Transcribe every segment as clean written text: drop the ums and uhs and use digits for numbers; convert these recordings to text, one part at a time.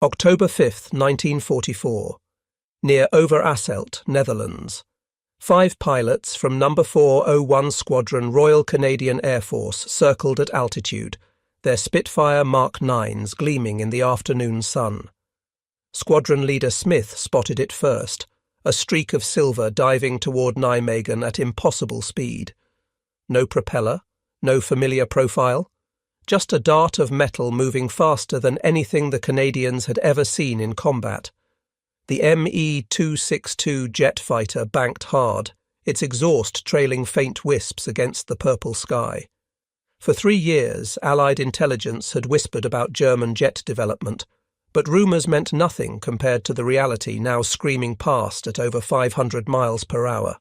October 5, 1944. Near Overasselt, Netherlands. 5 pilots from No. 401 Squadron Royal Canadian Air Force circled at altitude, their Spitfire Mark 9s gleaming in the afternoon sun. Squadron leader Smith spotted it first, a streak of silver diving toward Nijmegen at impossible speed. No propeller, no familiar profile, just a dart of metal moving faster than anything the Canadians had ever seen in combat. The Me-262 jet fighter banked hard, its exhaust trailing faint wisps against the purple sky. For 3 years, Allied intelligence had whispered about German jet development, but rumours meant nothing compared to the reality now screaming past at over 500 miles per hour.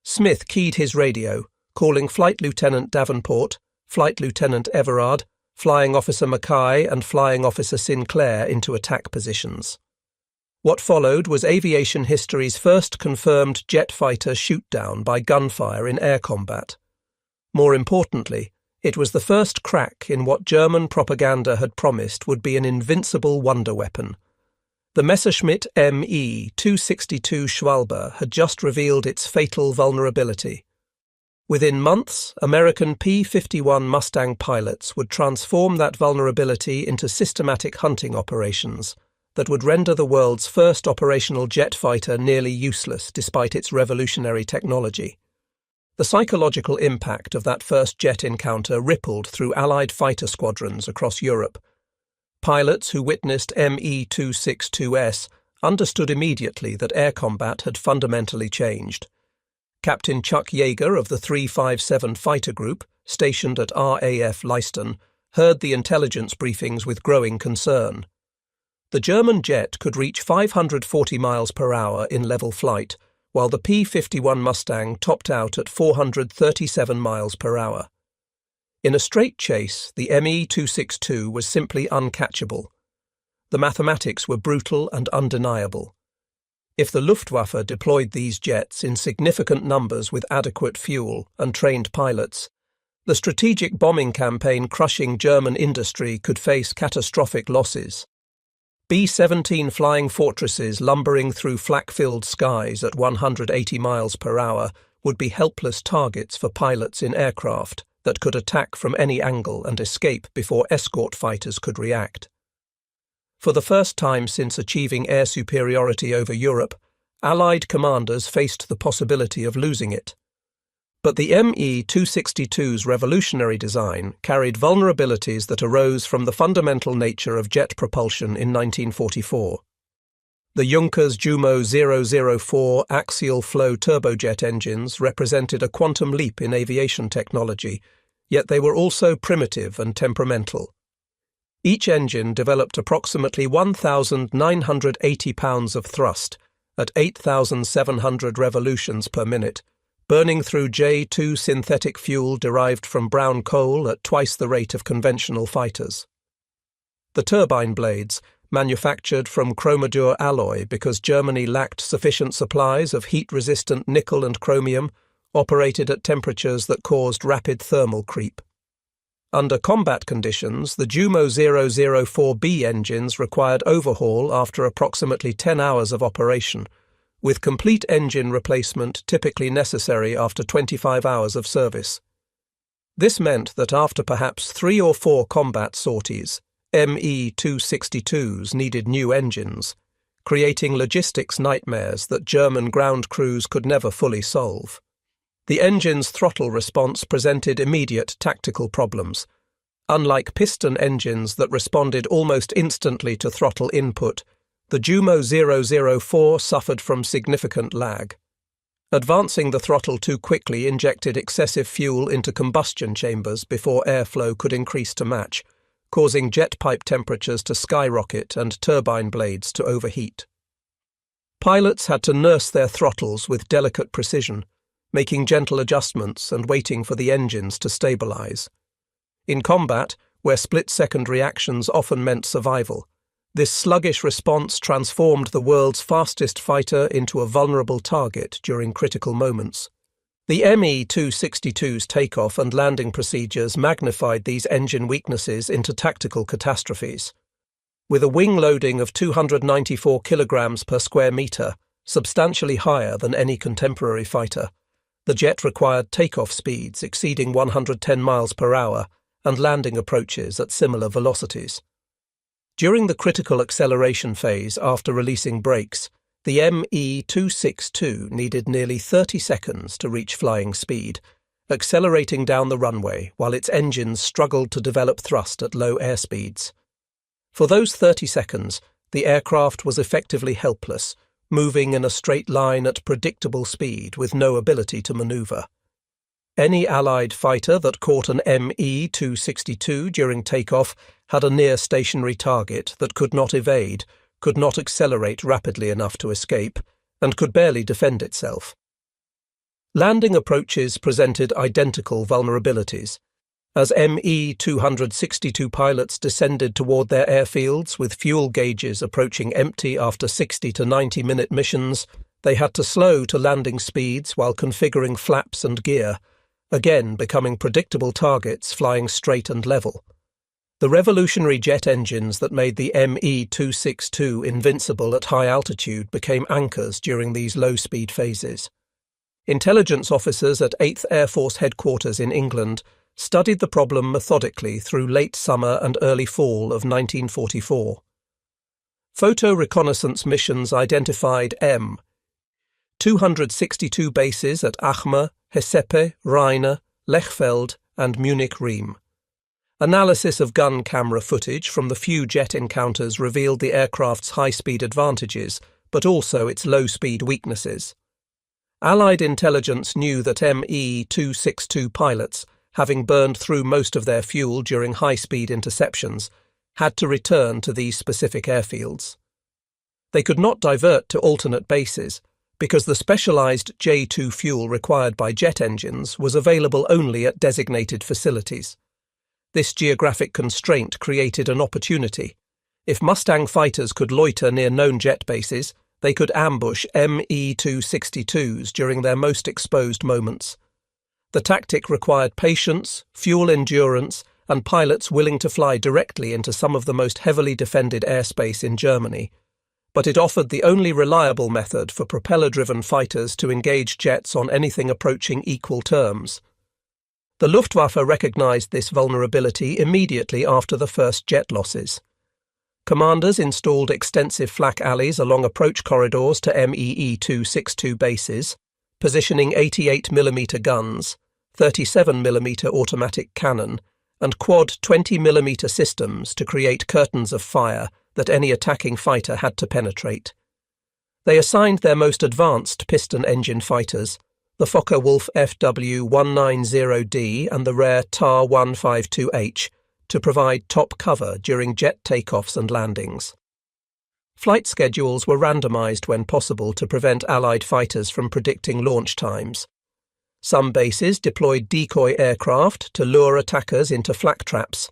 Smith keyed his radio, calling Flight Lieutenant Davenport, Flight Lieutenant Everard, Flying Officer Mackay and Flying Officer Sinclair into attack positions. What followed was aviation history's first confirmed jet fighter shoot-down by gunfire in air combat. More importantly, it was the first crack in what German propaganda had promised would be an invincible wonder weapon. The Messerschmitt Me-262 Schwalbe had just revealed its fatal vulnerability. Within months, American P-51 Mustang pilots would transform that vulnerability into systematic hunting operations that would render the world's first operational jet fighter nearly useless despite its revolutionary technology. The psychological impact of that first jet encounter rippled through Allied fighter squadrons across Europe. Pilots who witnessed Me-262s understood immediately that air combat had fundamentally changed. Captain Chuck Yeager of the 357 Fighter Group, stationed at RAF Leiston, heard the intelligence briefings with growing concern. The German jet could reach 540 miles per hour in level flight, while the P-51 Mustang topped out at 437 miles per hour. In a straight chase, the Me-262 was simply uncatchable. The mathematics were brutal and undeniable. If the Luftwaffe deployed these jets in significant numbers with adequate fuel and trained pilots, the strategic bombing campaign crushing German industry could face catastrophic losses. B-17 flying fortresses lumbering through flak-filled skies at 180 miles per hour would be helpless targets for pilots in aircraft that could attack from any angle and escape before escort fighters could react. For the first time since achieving air superiority over Europe, Allied commanders faced the possibility of losing it. But the Me-262's revolutionary design carried vulnerabilities that arose from the fundamental nature of jet propulsion in 1944. The Junkers Jumo 004 axial flow turbojet engines represented a quantum leap in aviation technology, yet they were also primitive and temperamental. Each engine developed approximately 1,980 pounds of thrust at 8,700 revolutions per minute, burning through J2 synthetic fuel derived from brown coal at twice the rate of conventional fighters. The turbine blades, manufactured from chromadur alloy because Germany lacked sufficient supplies of heat-resistant nickel and chromium, operated at temperatures that caused rapid thermal creep. Under combat conditions, the Jumo 004B engines required overhaul after approximately 10 hours of operation, with complete engine replacement typically necessary after 25 hours of service. This meant that after perhaps 3 or 4 combat sorties, Me-262s needed new engines, creating logistics nightmares that German ground crews could never fully solve. The engine's throttle response presented immediate tactical problems. Unlike piston engines that responded almost instantly to throttle input, the Jumo 004 suffered from significant lag. Advancing the throttle too quickly injected excessive fuel into combustion chambers before airflow could increase to match, causing jet pipe temperatures to skyrocket and turbine blades to overheat. Pilots had to nurse their throttles with delicate precision, making gentle adjustments and waiting for the engines to stabilize. In combat, where split-second reactions often meant survival, this sluggish response transformed the world's fastest fighter into a vulnerable target during critical moments. The Me-262's takeoff and landing procedures magnified these engine weaknesses into tactical catastrophes. With a wing loading of 294 kilograms per square metre, substantially higher than any contemporary fighter, the jet required takeoff speeds exceeding 110 miles per hour and landing approaches at similar velocities. During the critical acceleration phase after releasing brakes, the ME-262 needed nearly 30 seconds to reach flying speed, accelerating down the runway while its engines struggled to develop thrust at low airspeeds. For those 30 seconds, the aircraft was effectively helpless, moving in a straight line at predictable speed with no ability to maneuver. Any Allied fighter that caught an ME-262 during takeoff had a near-stationary target that could not evade, could not accelerate rapidly enough to escape, and could barely defend itself. Landing approaches presented identical vulnerabilities. As ME-262 pilots descended toward their airfields with fuel gauges approaching empty after 60 to 90-minute missions, they had to slow to landing speeds while configuring flaps and gear, again becoming predictable targets flying straight and level. The revolutionary jet engines that made the ME-262 invincible at high altitude became anchors during these low-speed phases. Intelligence officers at 8th Air Force Headquarters in England studied the problem methodically through late summer and early fall of 1944. Photo reconnaissance missions identified 262 bases at Achme, Hessepe, Rheine, Lechfeld and Munich-Riem. Analysis of gun camera footage from the few jet encounters revealed the aircraft's high-speed advantages, but also its low-speed weaknesses. Allied intelligence knew that ME-262 pilots, having burned through most of their fuel during high-speed interceptions, had to return to these specific airfields. They could not divert to alternate bases, because the specialized J2 fuel required by jet engines was available only at designated facilities. This geographic constraint created an opportunity. If Mustang fighters could loiter near known jet bases, they could ambush ME-262s during their most exposed moments. The tactic required patience, fuel endurance, and pilots willing to fly directly into some of the most heavily defended airspace in Germany, but it offered the only reliable method for propeller-driven fighters to engage jets on anything approaching equal terms. The Luftwaffe recognized this vulnerability immediately after the first jet losses. Commanders installed extensive flak alleys along approach corridors to ME-262 bases, positioning 88mm guns, 37mm automatic cannon, and quad 20mm systems to create curtains of fire that any attacking fighter had to penetrate. They assigned their most advanced piston engine fighters, the Focke-Wulf FW-190D and the rare TAR-152H, to provide top cover during jet takeoffs and landings. Flight schedules were randomized when possible to prevent Allied fighters from predicting launch times. Some bases deployed decoy aircraft to lure attackers into flak traps.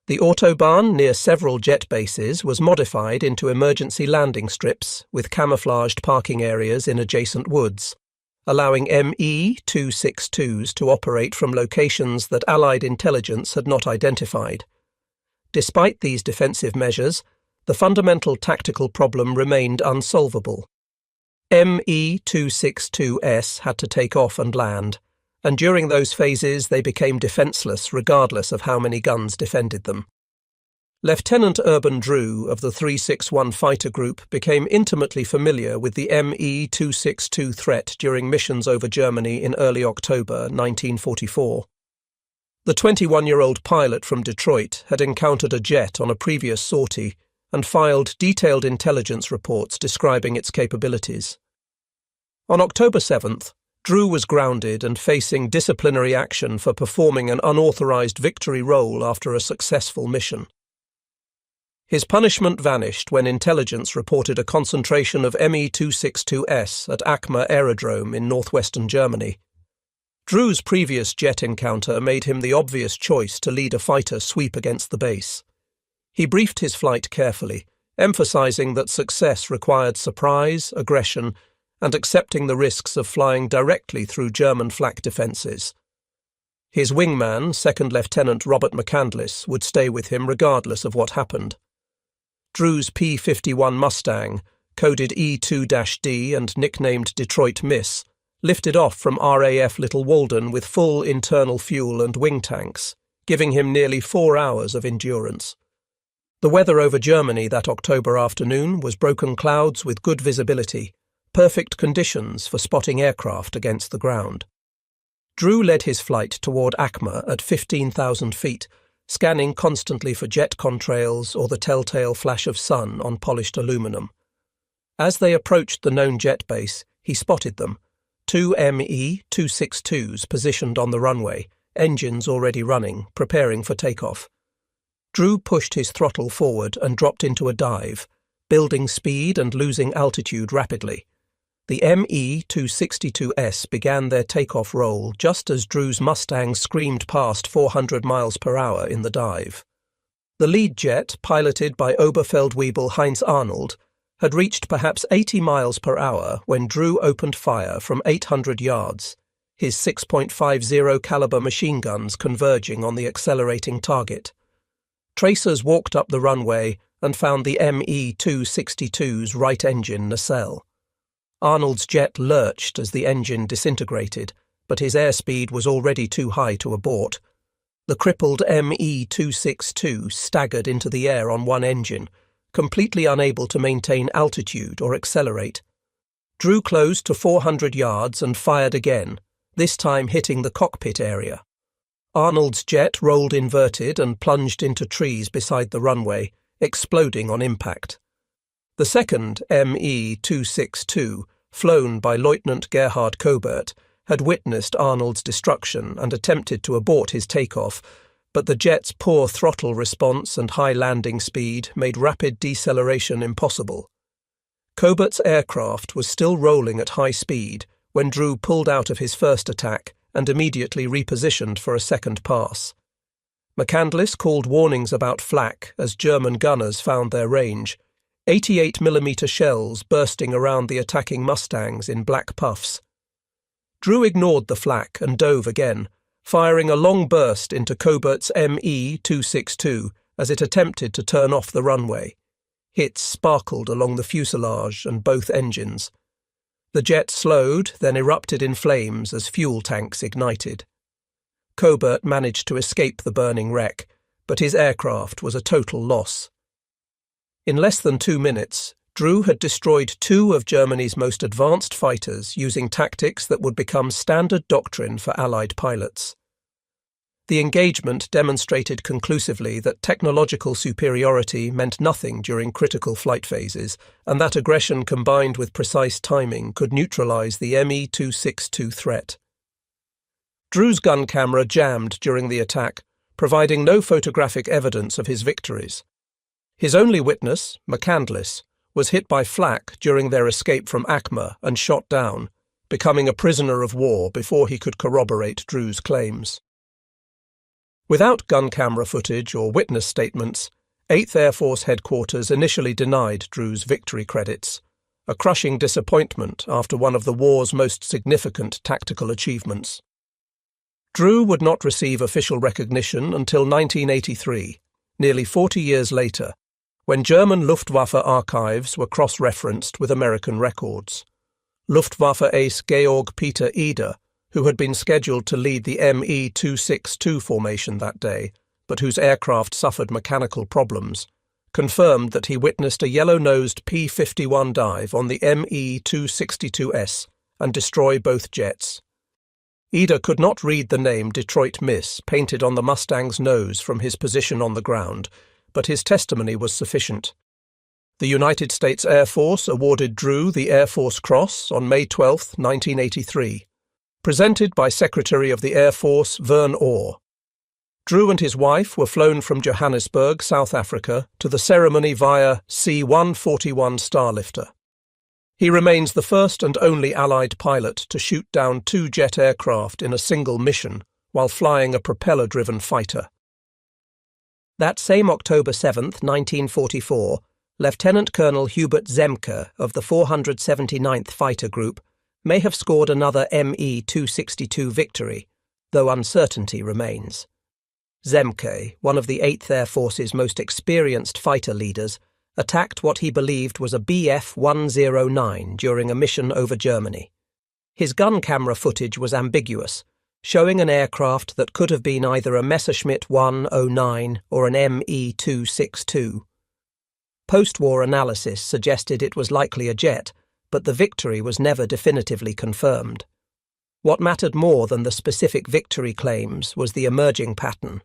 The Autobahn near several jet bases was modified into emergency landing strips with camouflaged parking areas in adjacent woods, allowing ME-262s to operate from locations that Allied intelligence had not identified. Despite these defensive measures, the fundamental tactical problem remained unsolvable. ME-262S had to take off and land, and during those phases they became defenseless regardless of how many guns defended them. Lieutenant Urban Drew of the 361 Fighter Group became intimately familiar with the ME-262 threat during missions over Germany in early October 1944. The 21-year-old pilot from Detroit had encountered a jet on a previous sortie and filed detailed intelligence reports describing its capabilities. On October 7th, Drew was grounded and facing disciplinary action for performing an unauthorized victory role after a successful mission. His punishment vanished when intelligence reported a concentration of ME-262S at Achme Aerodrome in northwestern Germany. Drew's previous jet encounter made him the obvious choice to lead a fighter sweep against the base. He briefed his flight carefully, emphasizing that success required surprise, aggression, and accepting the risks of flying directly through German flak defences. His wingman, Second Lieutenant Robert McCandless, would stay with him regardless of what happened. Drew's P-51 Mustang, coded E2-D and nicknamed Detroit Miss, lifted off from RAF Little Walden with full internal fuel and wing tanks, giving him nearly 4 hours of endurance. The weather over Germany that October afternoon was broken clouds with good visibility, perfect conditions for spotting aircraft against the ground. Drew led his flight toward Acma at 15,000 feet, scanning constantly for jet contrails or the telltale flash of sun on polished aluminum. As they approached the known jet base, he spotted them, 2 Me-262s positioned on the runway, engines already running, preparing for takeoff. Drew pushed his throttle forward and dropped into a dive, building speed and losing altitude rapidly. The Me-262S began their takeoff roll just as Drew's Mustang screamed past 400 miles per hour in the dive. The lead jet, piloted by Oberfeldwebel Heinz Arnold, had reached perhaps 80 miles per hour when Drew opened fire from 800 yards, his 6.50 caliber machine guns converging on the accelerating target. Tracers walked up the runway and found the Me-262's right engine nacelle. Arnold's jet lurched as the engine disintegrated, but his airspeed was already too high to abort. The crippled Me-262 staggered into the air on one engine, completely unable to maintain altitude or accelerate. Drew closed to 400 yards and fired again, this time hitting the cockpit area. Arnold's jet rolled inverted and plunged into trees beside the runway, exploding on impact. The second Me-262, flown by Lieutenant Gerhard Kobert, had witnessed Arnold's destruction and attempted to abort his takeoff, but the jet's poor throttle response and high landing speed made rapid deceleration impossible. Kobert's aircraft was still rolling at high speed when Drew pulled out of his first attack and immediately repositioned for a second pass. McCandless called warnings about flak as German gunners found their range, 88mm shells bursting around the attacking Mustangs in black puffs. Drew ignored the flak and dove again, firing a long burst into Kobert's Me-262 as it attempted to turn off the runway. Hits sparkled along the fuselage and both engines. The jet slowed, then erupted in flames as fuel tanks ignited. Kobert managed to escape the burning wreck, but his aircraft was a total loss. In less than 2 minutes, Drew had destroyed 2 of Germany's most advanced fighters using tactics that would become standard doctrine for Allied pilots. The engagement demonstrated conclusively that technological superiority meant nothing during critical flight phases, and that aggression combined with precise timing could neutralize the Me-262 threat. Drew's gun camera jammed during the attack, providing no photographic evidence of his victories. His only witness, McCandless, was hit by flak during their escape from Acma and shot down, becoming a prisoner of war before he could corroborate Drew's claims. Without gun camera footage or witness statements, 8th Air Force Headquarters initially denied Drew's victory credits, a crushing disappointment after one of the war's most significant tactical achievements. Drew would not receive official recognition until 1983, nearly 40 years later, when German Luftwaffe archives were cross-referenced with American records. Luftwaffe ace Georg Peter Eder, who had been scheduled to lead the Me-262 formation that day, but whose aircraft suffered mechanical problems, confirmed that he witnessed a yellow-nosed P-51 dive on the Me-262S and destroy both jets. Eder could not read the name Detroit Miss painted on the Mustang's nose from his position on the ground, but his testimony was sufficient. The United States Air Force awarded Drew the Air Force Cross on May 12, 1983, presented by Secretary of the Air Force Vern Orr. Drew and his wife were flown from Johannesburg, South Africa, to the ceremony via C-141 Starlifter. He remains the first and only Allied pilot to shoot down 2 jet aircraft in a single mission while flying a propeller-driven fighter. That same October 7, 1944, Lieutenant Colonel Hubert Zemke of the 479th Fighter Group may have scored another Me-262 victory, though uncertainty remains. Zemke, one of the 8th Air Force's most experienced fighter leaders, attacked what he believed was a Bf-109 during a mission over Germany. His gun camera footage was ambiguous, showing an aircraft that could have been either a Messerschmitt 109 or an Me-262. Post-war analysis suggested it was likely a jet, but the victory was never definitively confirmed. What mattered more than the specific victory claims was the emerging pattern.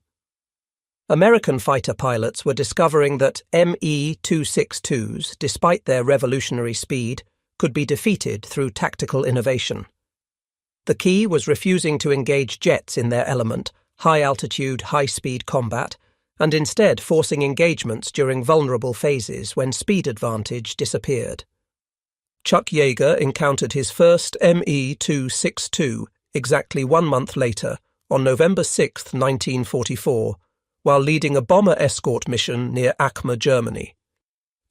American fighter pilots were discovering that Me-262s, despite their revolutionary speed, could be defeated through tactical innovation. The key was refusing to engage jets in their element, high-altitude, high-speed combat, and instead forcing engagements during vulnerable phases when speed advantage disappeared. Chuck Yeager encountered his first Me-262 exactly 1 month later, on November 6, 1944, while leading a bomber escort mission near Acme, Germany.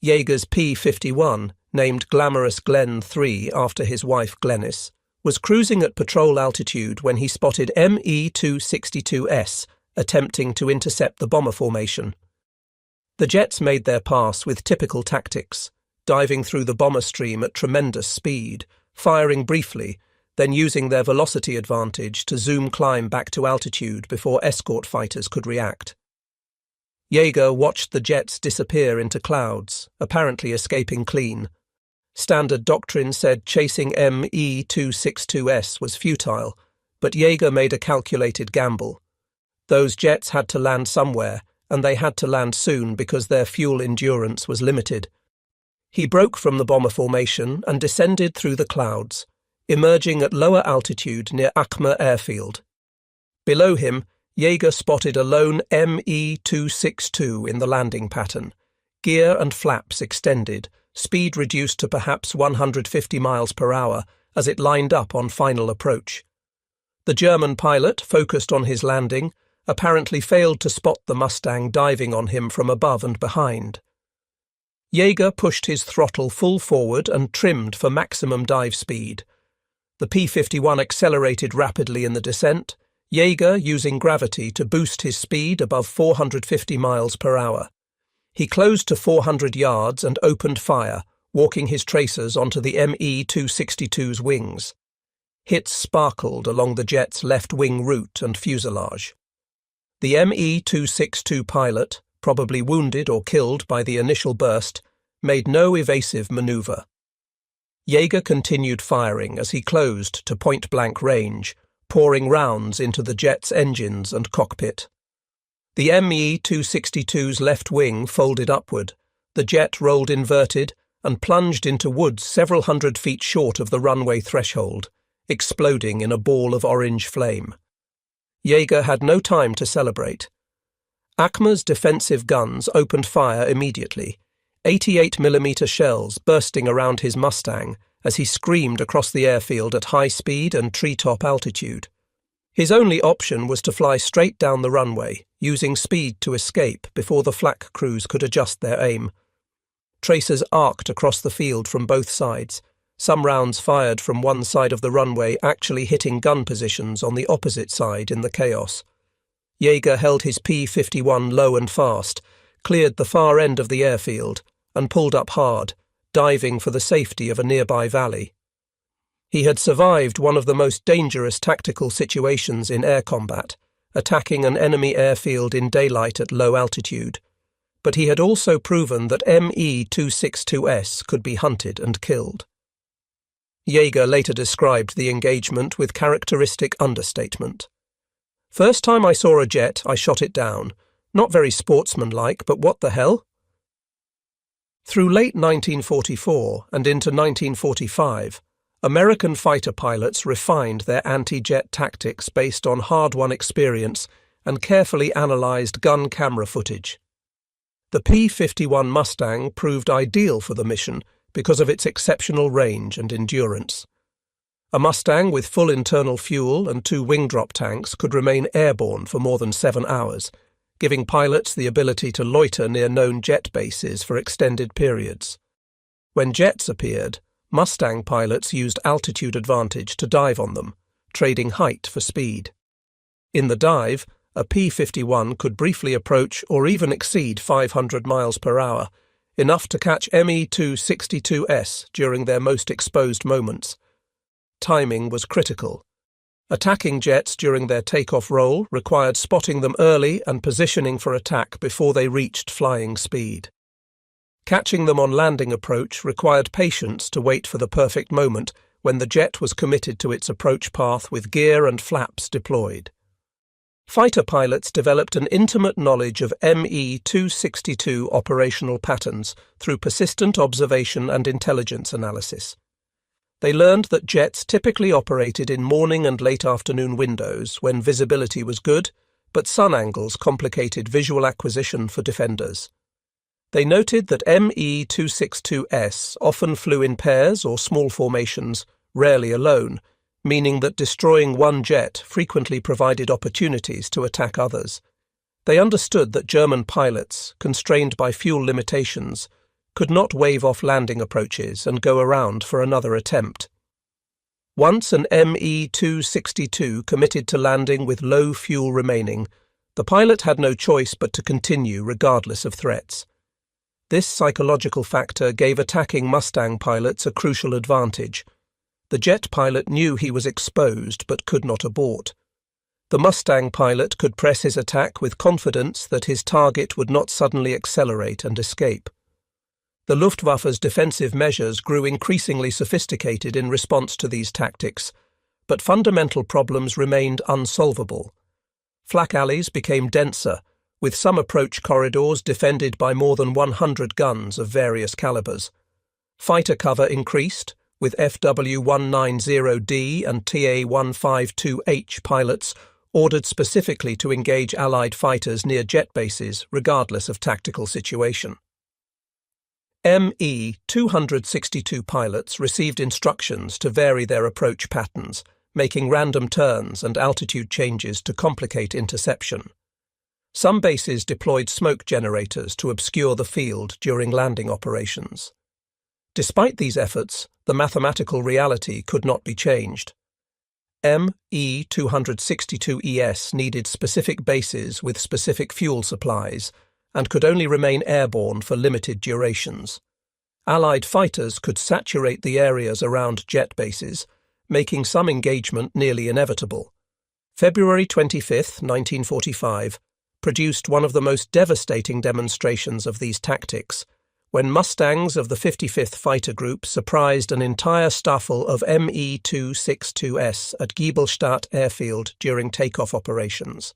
Yeager's P-51, named Glamorous Glen 3 after his wife Glenys, was cruising at patrol altitude when he spotted Me-262S attempting to intercept the bomber formation. The jets made their pass with typical tactics, diving through the bomber stream at tremendous speed, firing briefly, then using their velocity advantage to zoom climb back to altitude before escort fighters could react. Yeager watched the jets disappear into clouds, apparently escaping clean. Standard doctrine said chasing Me-262S was futile, but Yeager made a calculated gamble. Those jets had to land somewhere, and they had to land soon because their fuel endurance was limited. He broke from the bomber formation and descended through the clouds, emerging at lower altitude near Acme airfield. Below him, Yeager spotted a lone Me-262 in the landing pattern, gear and flaps extended, speed reduced to perhaps 150 miles per hour as it lined up on final approach. The German pilot, focused on his landing, apparently failed to spot the Mustang diving on him from above and behind. Yeager pushed his throttle full forward and trimmed for maximum dive speed. The P-51 accelerated rapidly in the descent, Yeager using gravity to boost his speed above 450 miles per hour. He closed to 400 yards and opened fire, walking his tracers onto the Me-262's wings. Hits sparkled along the jet's left wing root and fuselage. The Me-262 pilot, probably wounded or killed by the initial burst, made no evasive maneuver. Yeager continued firing as he closed to point-blank range, pouring rounds into the jet's engines and cockpit. The Me-262's left wing folded upward, the jet rolled inverted and plunged into woods several hundred feet short of the runway threshold, exploding in a ball of orange flame. Yeager had no time to celebrate. Acme's defensive guns opened fire immediately, 88mm shells bursting around his Mustang as he screamed across the airfield at high speed and treetop altitude. His only option was to fly straight down the runway, using speed to escape before the flak crews could adjust their aim. Tracers arced across the field from both sides, some rounds fired from one side of the runway actually hitting gun positions on the opposite side in the chaos. Yeager held his P-51 low and fast, cleared the far end of the airfield, and pulled up hard, diving for the safety of a nearby valley. He had survived one of the most dangerous tactical situations in air combat, attacking an enemy airfield in daylight at low altitude, but he had also proven that Me-262S could be hunted and killed. Yeager later described the engagement with characteristic understatement. "First time I saw a jet, I shot it down. Not very sportsmanlike, but what the hell?" Through late 1944 and into 1945, American fighter pilots refined their anti-jet tactics based on hard-won experience and carefully analysed gun camera footage. The P-51 Mustang proved ideal for the mission because of its exceptional range and endurance. A Mustang with full internal fuel and 2 wing drop tanks could remain airborne for more than 7 hours, giving pilots the ability to loiter near known jet bases for extended periods. When jets appeared, Mustang pilots used altitude advantage to dive on them, trading height for speed. In the dive, a P-51 could briefly approach or even exceed 500 miles per hour, enough to catch Me-262s during their most exposed moments. Timing was critical. Attacking jets during their takeoff roll required spotting them early and positioning for attack before they reached flying speed. Catching them on landing approach required patience to wait for the perfect moment when the jet was committed to its approach path with gear and flaps deployed. Fighter pilots developed an intimate knowledge of Me-262 operational patterns through persistent observation and intelligence analysis. They learned that jets typically operated in morning and late afternoon windows when visibility was good, but sun angles complicated visual acquisition for defenders. They noted that Me-262s often flew in pairs or small formations, rarely alone, meaning that destroying one jet frequently provided opportunities to attack others. They understood that German pilots, constrained by fuel limitations, could not wave off landing approaches and go around for another attempt. Once an Me-262 committed to landing with low fuel remaining, the pilot had no choice but to continue regardless of threats. This psychological factor gave attacking Mustang pilots a crucial advantage. The jet pilot knew he was exposed but could not abort. The Mustang pilot could press his attack with confidence that his target would not suddenly accelerate and escape. The Luftwaffe's defensive measures grew increasingly sophisticated in response to these tactics, but fundamental problems remained unsolvable. Flak alleys became denser, with some approach corridors defended by more than 100 guns of various calibers. Fighter cover increased, with FW-190D and TA-152H pilots ordered specifically to engage Allied fighters near jet bases regardless of tactical situation. Me-262 pilots received instructions to vary their approach patterns, making random turns and altitude changes to complicate interception. Some bases deployed smoke generators to obscure the field during landing operations. Despite these efforts, the mathematical reality could not be changed. Me-262ES needed specific bases with specific fuel supplies and could only remain airborne for limited durations. Allied fighters could saturate the areas around jet bases, making some engagement nearly inevitable. February 25, 1945, produced one of the most devastating demonstrations of these tactics, when Mustangs of the 55th Fighter Group surprised an entire staffel of Me-262s at Giebelstadt Airfield during takeoff operations.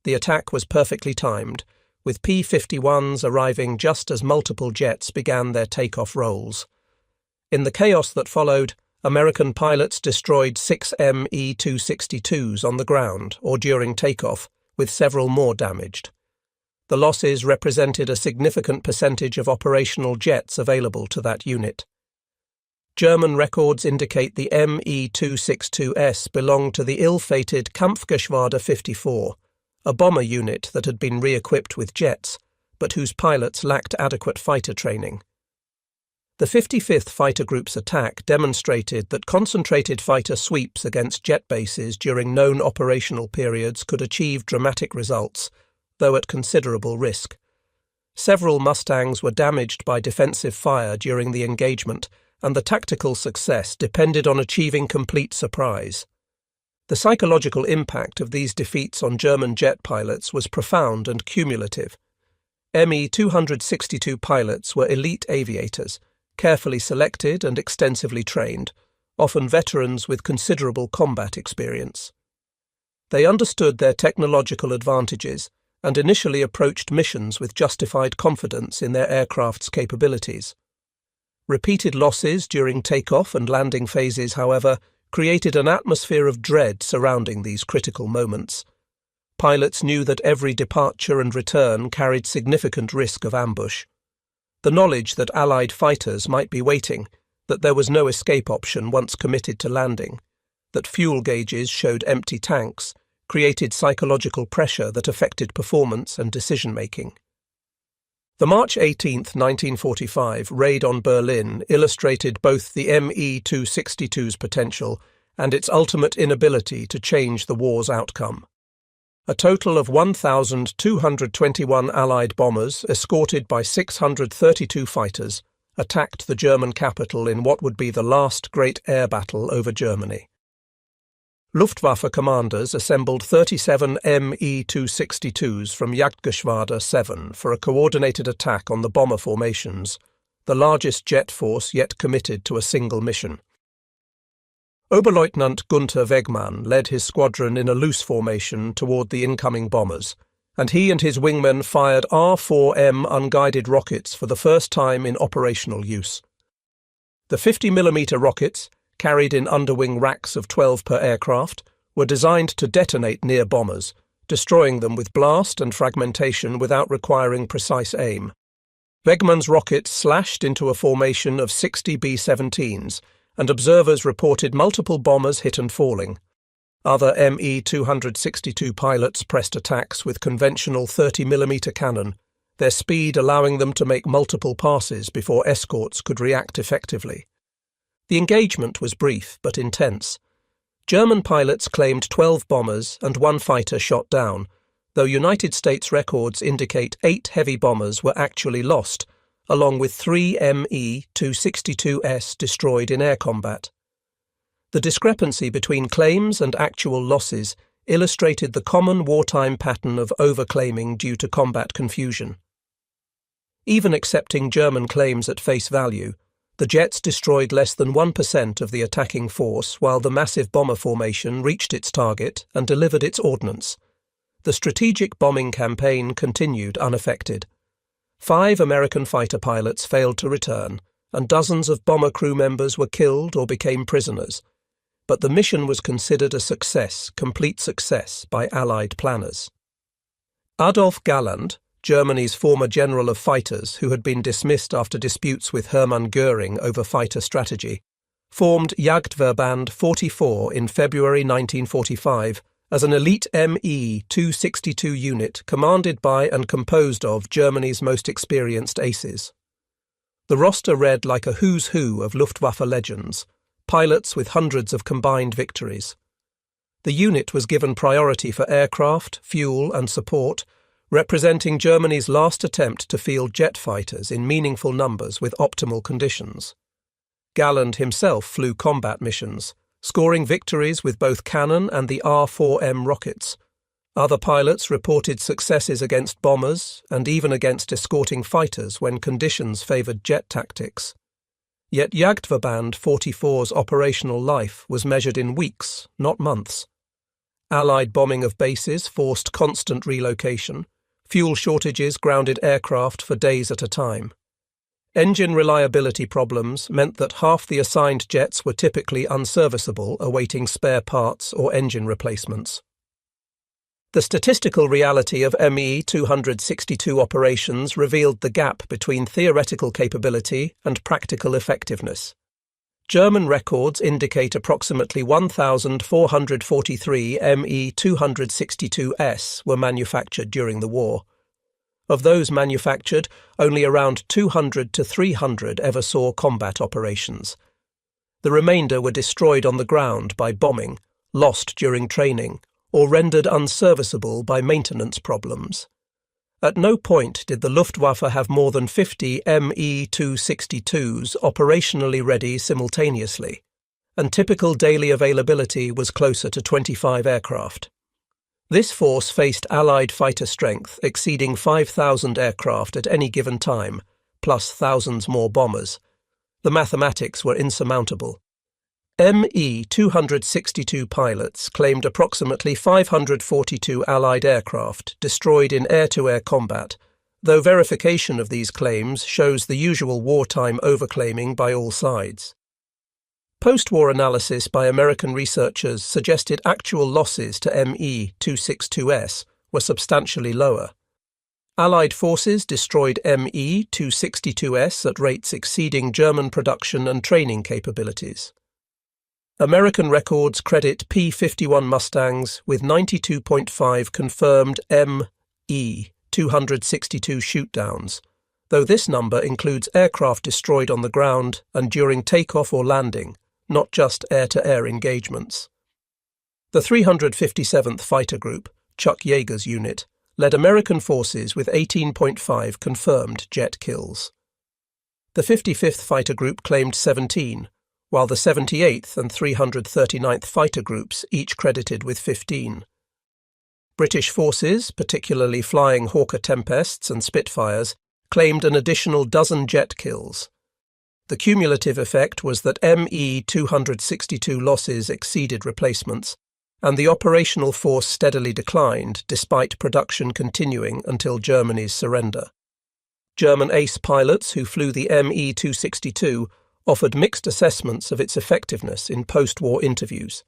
The attack was perfectly timed, with P-51s arriving just as multiple jets began their takeoff rolls. In the chaos that followed, American pilots destroyed 6 Me-262s on the ground or during takeoff, with several more damaged. The losses represented a significant percentage of operational jets available to that unit. German records indicate the Me-262s belonged to the ill-fated Kampfgeschwader 54, a bomber unit that had been re-equipped with jets, but whose pilots lacked adequate fighter training. The 55th Fighter Group's attack demonstrated that concentrated fighter sweeps against jet bases during known operational periods could achieve dramatic results, though at considerable risk. Several Mustangs were damaged by defensive fire during the engagement, and the tactical success depended on achieving complete surprise. The psychological impact of these defeats on German jet pilots was profound and cumulative. Me-262 pilots were elite aviators, carefully selected and extensively trained, often veterans with considerable combat experience. They understood their technological advantages and initially approached missions with justified confidence in their aircraft's capabilities. Repeated losses during takeoff and landing phases, however, created an atmosphere of dread surrounding these critical moments. Pilots knew that every departure and return carried significant risk of ambush. The knowledge that Allied fighters might be waiting, that there was no escape option once committed to landing, that fuel gauges showed empty tanks, created psychological pressure that affected performance and decision-making. The March 18, 1945 raid on Berlin illustrated both the Me-262's potential and its ultimate inability to change the war's outcome. A total of 1,221 Allied bombers, escorted by 632 fighters, attacked the German capital in what would be the last great air battle over Germany. Luftwaffe commanders assembled 37 Me-262s from Jagdgeschwader 7 for a coordinated attack on the bomber formations, the largest jet force yet committed to a single mission. Oberleutnant Gunther Wegmann led his squadron in a loose formation toward the incoming bombers, and he and his wingmen fired R-4M unguided rockets for the first time in operational use. The 50mm rockets, carried in underwing racks of 12 per aircraft, were designed to detonate near bombers, destroying them with blast and fragmentation without requiring precise aim. Wegmann's rockets slashed into a formation of 60 B-17s, and observers reported multiple bombers hit and falling. Other Me-262 pilots pressed attacks with conventional 30mm cannon, their speed allowing them to make multiple passes before escorts could react effectively. The engagement was brief but intense. German pilots claimed 12 bombers and 1 fighter shot down, though United States records indicate 8 heavy bombers were actually lost, along with 3 Me-262s destroyed in air combat. The discrepancy between claims and actual losses illustrated the common wartime pattern of overclaiming due to combat confusion. Even accepting German claims at face value, the jets destroyed less than 1% of the attacking force while the massive bomber formation reached its target and delivered its ordnance. The strategic bombing campaign continued unaffected. 5 American fighter pilots failed to return, and dozens of bomber crew members were killed or became prisoners. But the mission was considered a success, complete success, by Allied planners. Adolf Galland, Germany's former general of fighters who had been dismissed after disputes with Hermann Göring over fighter strategy, formed Jagdverband 44 in February 1945 as an elite Me-262 unit commanded by and composed of Germany's most experienced aces. The roster read like a who's who of Luftwaffe legends, pilots with hundreds of combined victories. The unit was given priority for aircraft, fuel and support, representing Germany's last attempt to field jet fighters in meaningful numbers with optimal conditions. Galland himself flew combat missions, scoring victories with both cannon and the R-4M rockets. Other pilots reported successes against bombers and even against escorting fighters when conditions favoured jet tactics. Yet Jagdverband 44's operational life was measured in weeks, not months. Allied bombing of bases forced constant relocation. Fuel shortages grounded aircraft for days at a time. Engine reliability problems meant that half the assigned jets were typically unserviceable, awaiting spare parts or engine replacements. The statistical reality of Me-262 operations revealed the gap between theoretical capability and practical effectiveness. German records indicate approximately 1,443 Me-262s were manufactured during the war. Of those manufactured, only around 200 to 300 ever saw combat operations. The remainder were destroyed on the ground by bombing, lost during training, or rendered unserviceable by maintenance problems. At no point did the Luftwaffe have more than 50 Me-262s operationally ready simultaneously, and typical daily availability was closer to 25 aircraft. This force faced Allied fighter strength exceeding 5,000 aircraft at any given time, plus thousands more bombers. The mathematics were insurmountable. Me-262 pilots claimed approximately 542 Allied aircraft destroyed in air-to-air combat, though verification of these claims shows the usual wartime overclaiming by all sides. Post-war analysis by American researchers suggested actual losses to Me-262s were substantially lower. Allied forces destroyed Me-262s at rates exceeding German production and training capabilities. American records credit P-51 Mustangs with 92.5 confirmed Me-262 shootdowns, though this number includes aircraft destroyed on the ground and during takeoff or landing, not just air-to-air engagements. The 357th Fighter Group, Chuck Yeager's unit, led American forces with 18.5 confirmed jet kills. The 55th Fighter Group claimed 17, while the 78th and 339th Fighter Groups each credited with 15. British forces, particularly flying Hawker Tempests and Spitfires, claimed an additional dozen jet kills. The cumulative effect was that ME-262 losses exceeded replacements, and the operational force steadily declined despite production continuing until Germany's surrender. German ace pilots who flew the ME-262 offered mixed assessments of its effectiveness in post-war interviews.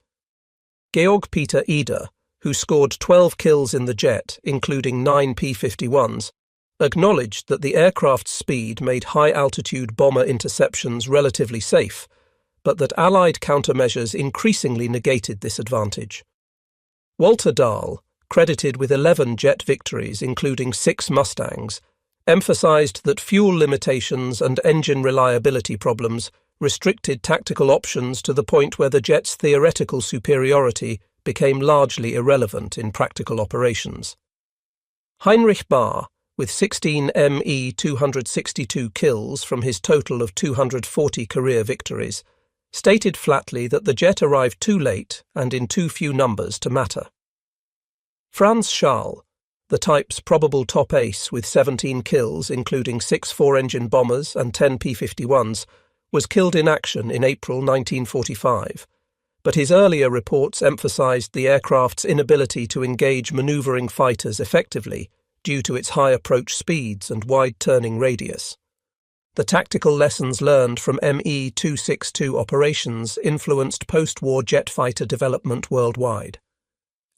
Georg Peter Eder, who scored 12 kills in the jet, including 9 P-51s, acknowledged that the aircraft's speed made high-altitude bomber interceptions relatively safe, but that Allied countermeasures increasingly negated this advantage. Walter Dahl, credited with 11 jet victories, including 6 Mustangs, emphasized that fuel limitations and engine reliability problems restricted tactical options to the point where the jet's theoretical superiority became largely irrelevant in practical operations. Heinrich Bahr, with 16 ME-262 kills from his total of 240 career victories, stated flatly that the jet arrived too late and in too few numbers to matter. Franz Schall, the type's probable top ace with 17 kills, including 6 four-engine bombers and 10 P-51s, was killed in action in April 1945, but his earlier reports emphasized the aircraft's inability to engage maneuvering fighters effectively due to its high approach speeds and wide turning radius. The tactical lessons learned from ME-262 operations influenced post-war jet fighter development worldwide.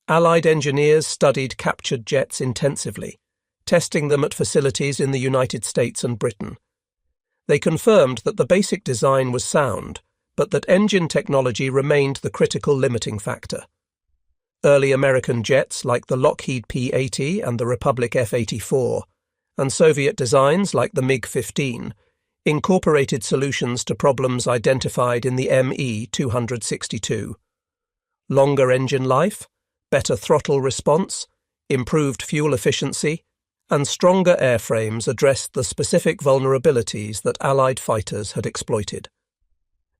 Allied engineers studied captured jets intensively, testing them at facilities in the United States and Britain. They confirmed that the basic design was sound, but that engine technology remained the critical limiting factor. Early American jets like the Lockheed P-80 and the Republic F-84, and Soviet designs like the MiG-15, incorporated solutions to problems identified in the ME-262. Longer engine life, better throttle response, improved fuel efficiency, and stronger airframes addressed the specific vulnerabilities that Allied fighters had exploited.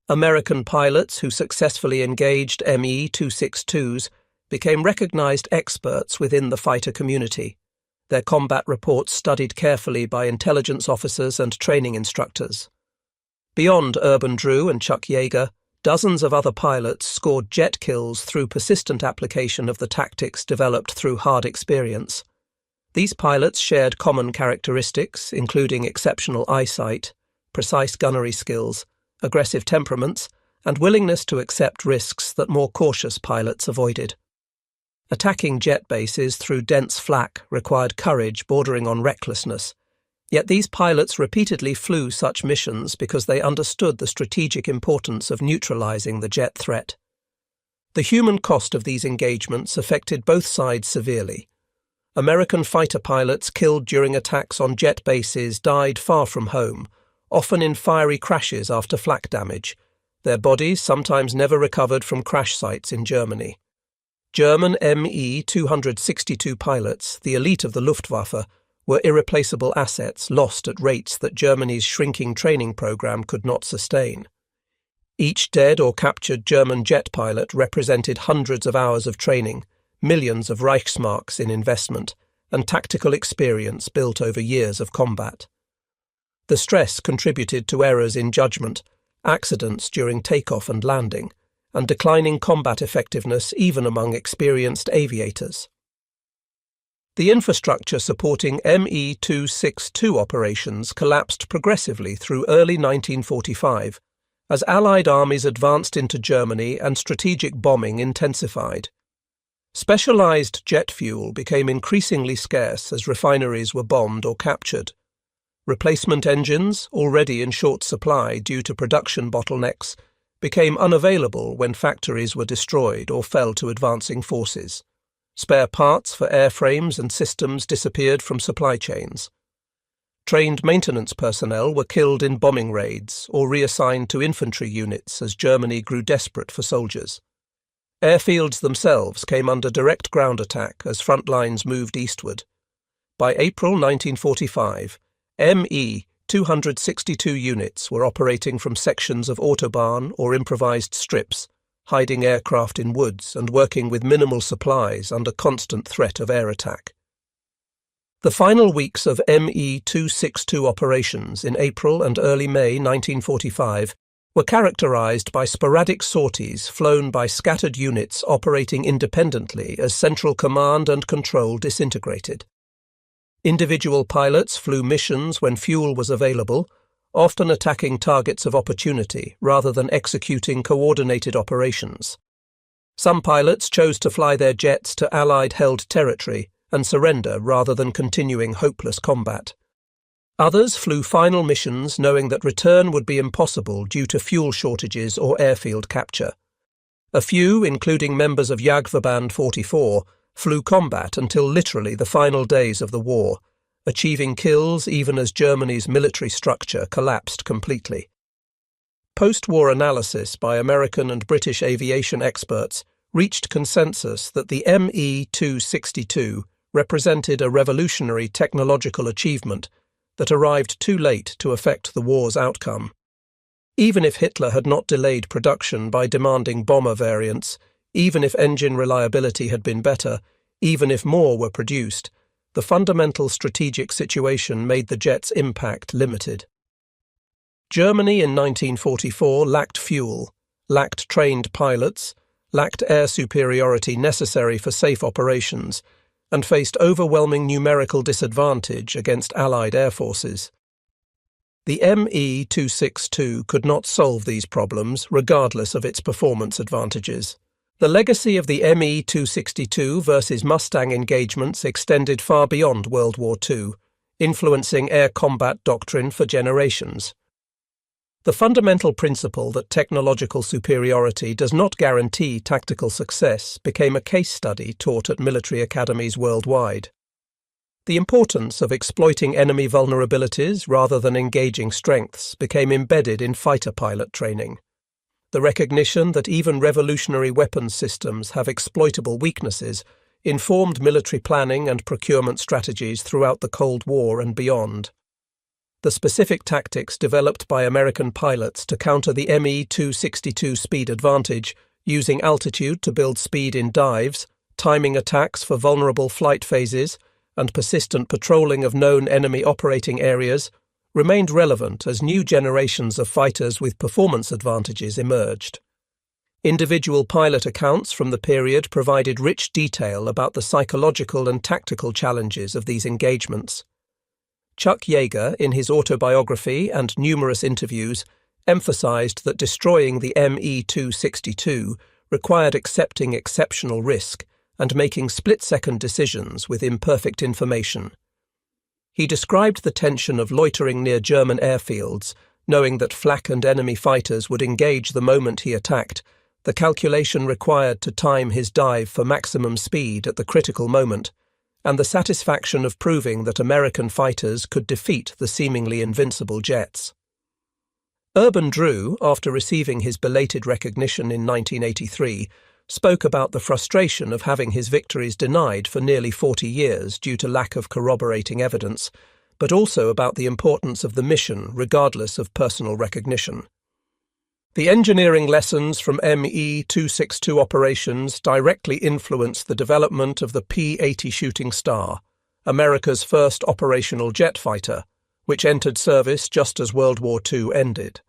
American pilots who successfully engaged ME-262s became recognized experts within the fighter community, their combat reports studied carefully by intelligence officers and training instructors. Beyond Urban Drew and Chuck Yeager, dozens of other pilots scored jet kills through persistent application of the tactics developed through hard experience. These pilots shared common characteristics, including exceptional eyesight, precise gunnery skills, aggressive temperaments, and willingness to accept risks that more cautious pilots avoided. Attacking jet bases through dense flak required courage bordering on recklessness, yet these pilots repeatedly flew such missions because they understood the strategic importance of neutralizing the jet threat. The human cost of these engagements affected both sides severely. American fighter pilots killed during attacks on jet bases died far from home, often in fiery crashes after flak damage. Their bodies sometimes never recovered from crash sites in Germany. German ME-262 pilots, the elite of the Luftwaffe, were irreplaceable assets lost at rates that Germany's shrinking training program could not sustain. Each dead or captured German jet pilot represented hundreds of hours of training, millions of Reichsmarks in investment, and tactical experience built over years of combat. The stress contributed to errors in judgment, accidents during takeoff and landing, and declining combat effectiveness even among experienced aviators. The infrastructure supporting ME-262 operations collapsed progressively through early 1945 as Allied armies advanced into Germany and strategic bombing intensified. Specialized jet fuel became increasingly scarce as refineries were bombed or captured. Replacement engines, already in short supply due to production bottlenecks, became unavailable when factories were destroyed or fell to advancing forces. Spare parts for airframes and systems disappeared from supply chains. Trained maintenance personnel were killed in bombing raids or reassigned to infantry units as Germany grew desperate for soldiers. Airfields themselves came under direct ground attack as front lines moved eastward. By April 1945, ME 262 units were operating from sections of autobahn or improvised strips, hiding aircraft in woods and working with minimal supplies under constant threat of air attack. The final weeks of ME 262 operations in April and early May 1945 were characterized by sporadic sorties flown by scattered units operating independently as central command and control disintegrated. Individual pilots flew missions when fuel was available, often attacking targets of opportunity rather than executing coordinated operations. Some pilots chose to fly their jets to Allied-held territory and surrender rather than continuing hopeless combat. Others flew final missions knowing that return would be impossible due to fuel shortages or airfield capture. A few, including members of Jagdverband 44, flew combat until literally the final days of the war, achieving kills even as Germany's military structure collapsed completely. Post-war analysis by American and British aviation experts reached consensus that the ME 262 represented a revolutionary technological achievement that arrived too late to affect the war's outcome. Even if Hitler had not delayed production by demanding bomber variants, even if engine reliability had been better, even if more were produced, the fundamental strategic situation made the jet's impact limited. Germany in 1944 lacked fuel, lacked trained pilots, lacked air superiority necessary for safe operations, and faced overwhelming numerical disadvantage against Allied air forces. The ME 262 could not solve these problems regardless of its performance advantages. The legacy of the ME 262 versus Mustang engagements extended far beyond World War II, influencing air combat doctrine for generations. The fundamental principle that technological superiority does not guarantee tactical success became a case study taught at military academies worldwide. The importance of exploiting enemy vulnerabilities rather than engaging strengths became embedded in fighter pilot training. The recognition that even revolutionary weapons systems have exploitable weaknesses informed military planning and procurement strategies throughout the Cold War and beyond. The specific tactics developed by American pilots to counter the ME 262 speed advantage, using altitude to build speed in dives, timing attacks for vulnerable flight phases, and persistent patrolling of known enemy operating areas, remained relevant as new generations of fighters with performance advantages emerged. Individual pilot accounts from the period provided rich detail about the psychological and tactical challenges of these engagements. Chuck Yeager, in his autobiography and numerous interviews, emphasized that destroying the ME 262 required accepting exceptional risk and making split-second decisions with imperfect information. He described the tension of loitering near German airfields, knowing that flak and enemy fighters would engage the moment he attacked, the calculation required to time his dive for maximum speed at the critical moment, and the satisfaction of proving that American fighters could defeat the seemingly invincible jets. Urban Drew, after receiving his belated recognition in 1983, spoke about the frustration of having his victories denied for nearly 40 years due to lack of corroborating evidence, but also about the importance of the mission regardless of personal recognition. The engineering lessons from ME 262 operations directly influenced the development of the P-80 Shooting Star, America's first operational jet fighter, which entered service just as World War II ended.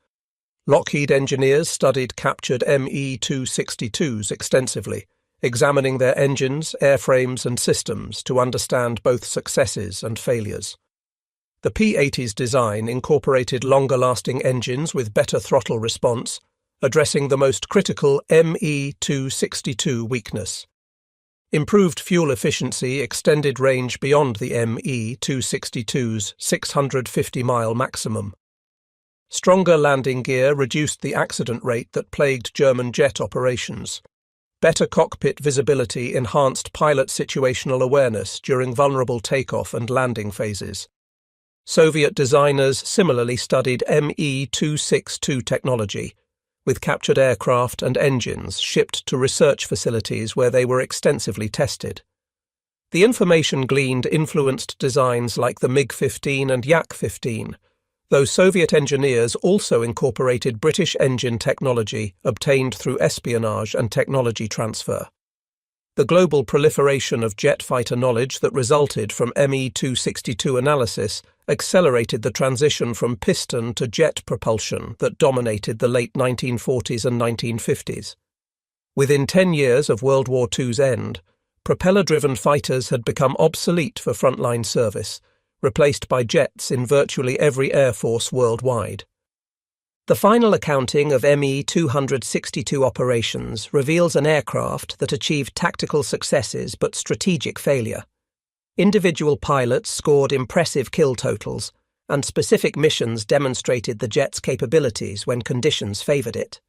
Lockheed engineers studied captured ME 262s extensively, examining their engines, airframes, and systems to understand both successes and failures. The P-80's design incorporated longer-lasting engines with better throttle response, addressing the most critical ME 262 weakness. Improved fuel efficiency extended range beyond the ME 262's 650-mile maximum. Stronger landing gear reduced the accident rate that plagued German jet operations. Better cockpit visibility enhanced pilot situational awareness during vulnerable takeoff and landing phases. Soviet designers similarly studied ME 262 technology, with captured aircraft and engines shipped to research facilities where they were extensively tested. The information gleaned influenced designs like the MiG-15 and Yak-15, though Soviet engineers also incorporated British engine technology obtained through espionage and technology transfer. The global proliferation of jet fighter knowledge that resulted from Me-262 analysis accelerated the transition from piston to jet propulsion that dominated the late 1940s and 1950s. Within 10 years of World War II's end, propeller-driven fighters had become obsolete for frontline service, replaced by jets in virtually every air force worldwide. The final accounting of Me-262 operations reveals an aircraft that achieved tactical successes but strategic failure. Individual pilots scored impressive kill totals, and specific missions demonstrated the jet's capabilities when conditions favored it.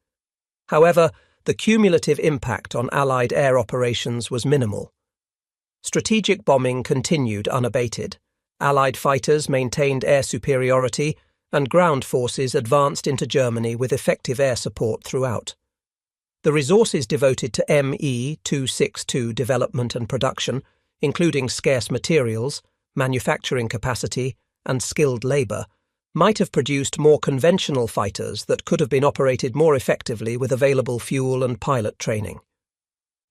However, the cumulative impact on Allied air operations was minimal. Strategic bombing continued unabated. Allied fighters maintained air superiority, and ground forces advanced into Germany with effective air support throughout. The resources devoted to Me-262 development and production, including scarce materials, manufacturing capacity, and skilled labour, might have produced more conventional fighters that could have been operated more effectively with available fuel and pilot training.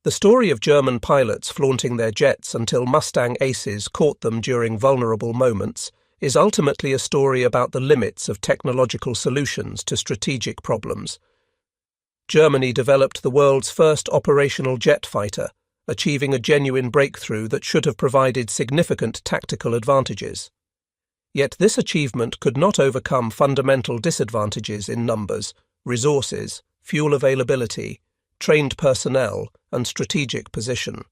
The story of German pilots flaunting their jets until Mustang aces caught them during vulnerable moments is ultimately a story about the limits of technological solutions to strategic problems. Germany developed the world's first operational jet fighter, achieving a genuine breakthrough that should have provided significant tactical advantages. Yet this achievement could not overcome fundamental disadvantages in numbers, resources, fuel availability, trained personnel, and strategic position.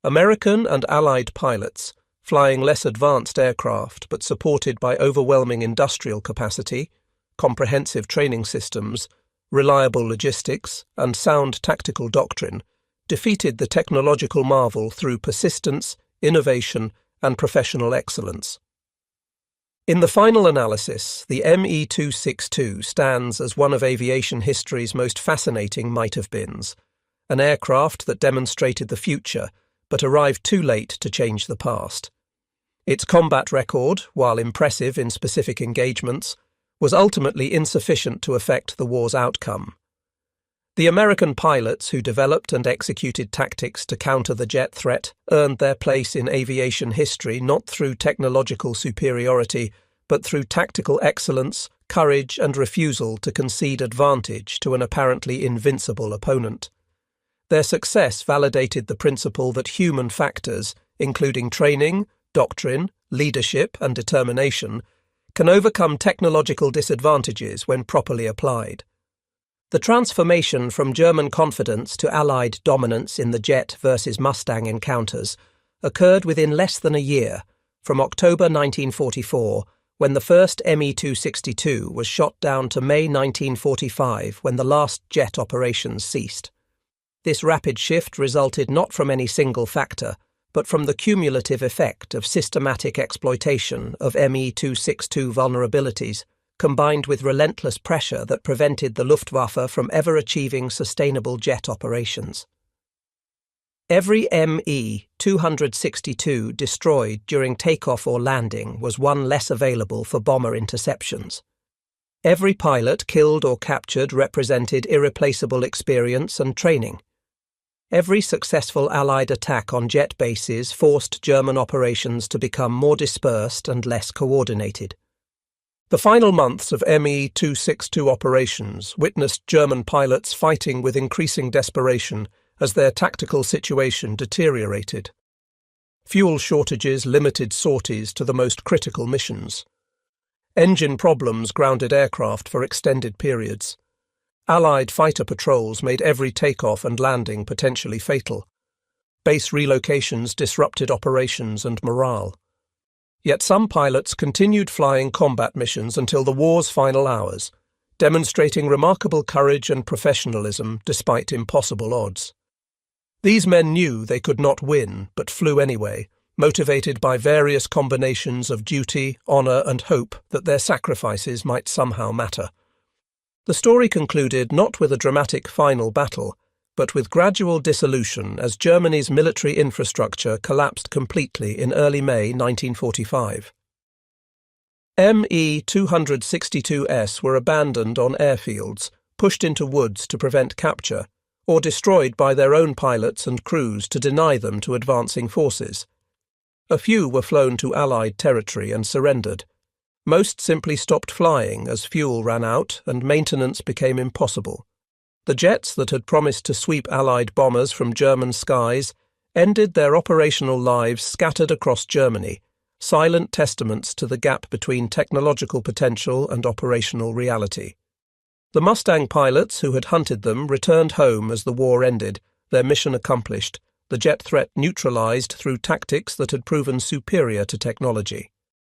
American and Allied pilots, flying less advanced aircraft but supported by overwhelming industrial capacity, comprehensive training systems, reliable logistics, and sound tactical doctrine, defeated the technological marvel through persistence, innovation, and professional excellence. In the final analysis, the Me-262 stands as one of aviation history's most fascinating might-have-beens, an aircraft that demonstrated the future but arrived too late to change the past. Its combat record, while impressive in specific engagements, was ultimately insufficient to affect the war's outcome. The American pilots who developed and executed tactics to counter the jet threat earned their place in aviation history not through technological superiority, but through tactical excellence, courage, and refusal to concede advantage to an apparently invincible opponent. Their success validated the principle that human factors, including training, doctrine, leadership, and determination, can overcome technological disadvantages when properly applied. The transformation from German confidence to Allied dominance in the jet versus Mustang encounters occurred within less than a year, from October 1944, when the first Me-262 was shot down, to May 1945, when the last jet operations ceased. This rapid shift resulted not from any single factor, but from the cumulative effect of systematic exploitation of Me-262 vulnerabilities, combined with relentless pressure that prevented the Luftwaffe from ever achieving sustainable jet operations. Every Me-262 destroyed during takeoff or landing was one less available for bomber interceptions. Every pilot killed or captured represented irreplaceable experience and training. Every successful Allied attack on jet bases forced German operations to become more dispersed and less coordinated. The final months of Me-262 operations witnessed German pilots fighting with increasing desperation as their tactical situation deteriorated. Fuel shortages limited sorties to the most critical missions. Engine problems grounded aircraft for extended periods. Allied fighter patrols made every takeoff and landing potentially fatal. Base relocations disrupted operations and morale. Yet some pilots continued flying combat missions until the war's final hours, demonstrating remarkable courage and professionalism despite impossible odds. These men knew they could not win, but flew anyway, motivated by various combinations of duty, honour, and hope that their sacrifices might somehow matter. The story concluded not with a dramatic final battle, but with gradual dissolution as Germany's military infrastructure collapsed completely in early May 1945. Me-262s were abandoned on airfields, pushed into woods to prevent capture, or destroyed by their own pilots and crews to deny them to advancing forces. A few were flown to Allied territory and surrendered. Most simply stopped flying as fuel ran out and maintenance became impossible. The jets that had promised to sweep Allied bombers from German skies ended their operational lives scattered across Germany, silent testaments to the gap between technological potential and operational reality. The Mustang pilots who had hunted them returned home as the war ended, their mission accomplished, the jet threat neutralized through tactics that had proven superior to technology.